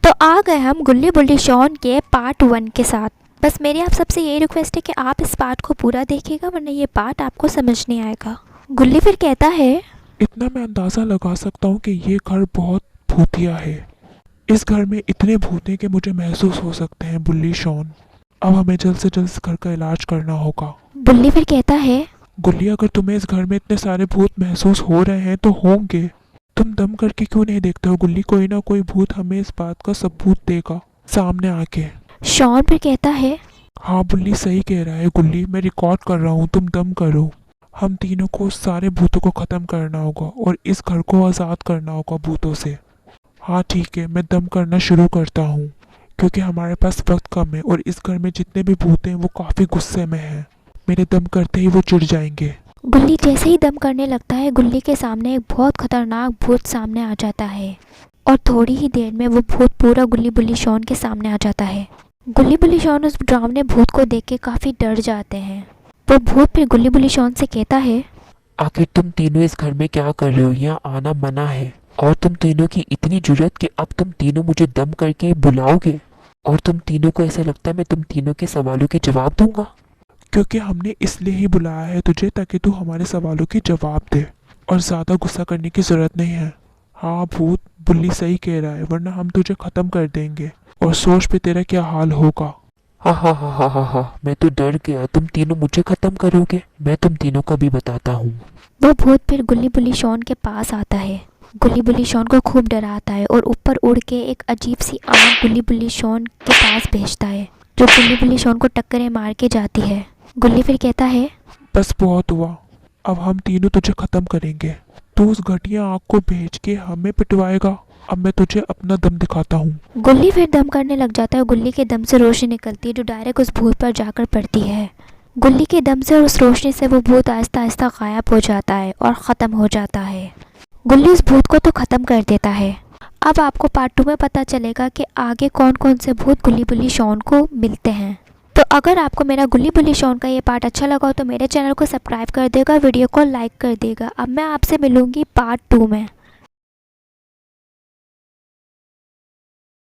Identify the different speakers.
Speaker 1: तो आ गए हम गुल्ली बुल्ली शॉन के पार्ट 1 के साथ। बस मेरी आप सबसे यही रिक्वेस्ट है कि आप इस पार्ट को पूरा देखिएगा, वरना ये पार्ट आपको समझ नहीं आएगा। गुल्ली फिर कहता है,
Speaker 2: इतना मैं अंदाज़ा लगा सकता हूँ कि ये घर बहुत भूतिया है। इस घर में इतने भूत हैं कि मुझे महसूस हो सकते हैं बुल्ली शॉन। अब हमें जल्द से जल्द इस घर का इलाज करना होगा।
Speaker 1: बुल्ली फिर कहता है,
Speaker 2: गुल्ली, अगर तुम्हें इस घर में इतने सारे भूत महसूस हो रहे हैं तो होंगे। तुम दम करके क्यों नहीं देखते हो गुल्ली? कोई ना कोई भूत हमें इस बात का सबूत देगा सामने आके।
Speaker 1: शॉन फिर कहता है,
Speaker 2: हाँ बुल्ली सही कह रहा है गुल्ली, मैं रिकॉर्ड कर रहा हूँ, तुम दम करो। हम तीनों को सारे भूतों को ख़त्म करना होगा और इस घर को आज़ाद करना होगा भूतों से। हाँ ठीक है, मैं दम करना शुरू करता हूँ क्योंकि हमारे पास वक्त कम है और इस घर में जितने भी भूत हैं वो काफ़ी गुस्से में हैं। मेरे दम करते ही वो चिढ़ जाएंगे।
Speaker 1: गुल्ली जैसे ही दम करने लगता है, गुल्ली के सामने एक बहुत खतरनाक भूत सामने आ जाता है और थोड़ी ही देर में वो भूत पूरा गुल्ली बुल्ली शॉन के सामने आ जाता है। गुल्ली बुल्ली शॉन उस डरावने भूत को देख के काफ़ी डर जाते हैं। वो भूत फिर गुल्ली बुल्ली शॉन से कहता है,
Speaker 3: आखिर तुम तीनों इस घर में क्या कर रहे हो? यहाँ आना मना है। और तुम तीनों की इतनी जुर्रत कि अब तुम तीनों मुझे दम करके बुलाओगे और तुम तीनों को ऐसा लगता है मैं तुम तीनों के सवालों के जवाब दूंगा?
Speaker 2: क्योंकि हमने इसलिए ही बुलाया है तुझे ताकि तू हमारे सवालों के जवाब दे और ज़्यादा गुस्सा करने की ज़रूरत नहीं है। हाँ भूत बुल्ली सही कह रहा है, वरना हम तुझे ख़त्म कर देंगे और सोच पे तेरा क्या हाल होगा।
Speaker 3: हाँ हाँ हाँ हाँ हाँ हाँ, मैं तो डर गया। तुम तीनों मुझे खत्म करोगे? मैं तुम तीनों का भी बताता हूँ।
Speaker 1: वो भूत फिर गुल्ली बुल्ली शॉन के पास आता है। गुल्ली बुल्ली शॉन को खूब डराता है और ऊपर उड़ के एक अजीब सी आग गुल्ली बुल्ली शॉन के पास भेजता है, जो गुल्ली बुल्ली शॉन को टक्करें मार के जाती है। गुल्ली फिर कहता है,
Speaker 2: बस बहुत हुआ, अब हम तीनों तुझे ख़त्म करेंगे। तू उस घटिया आग को भेज के हमें पिटवाएगा। अब मैं तुझे अपना दम दिखाता हूँ।
Speaker 1: गुल्ली फिर दम करने लग जाता है। गुल्ली के दम से रोशनी निकलती है जो डायरेक्ट उस भूत पर जाकर पड़ती है। गुल्ली के दम से और उस रोशनी से वो भूत आहिस्ता आहिस्ता गायब हो जाता है और ख़त्म हो जाता है। गुल्ली उस भूत को तो ख़त्म कर देता है। अब आपको पार्ट 2 में पता चलेगा कि आगे कौन कौन से भूत गुल्ली बुल्ली शॉन को मिलते हैं। तो अगर आपको मेरा गुल्ली बुल्ली शॉन का ये पार्ट अच्छा लगा हो तो मेरे चैनल को सब्सक्राइब कर देगा, वीडियो को लाइक कर देगा। अब मैं आपसे मिलूँगी पार्ट 2 में।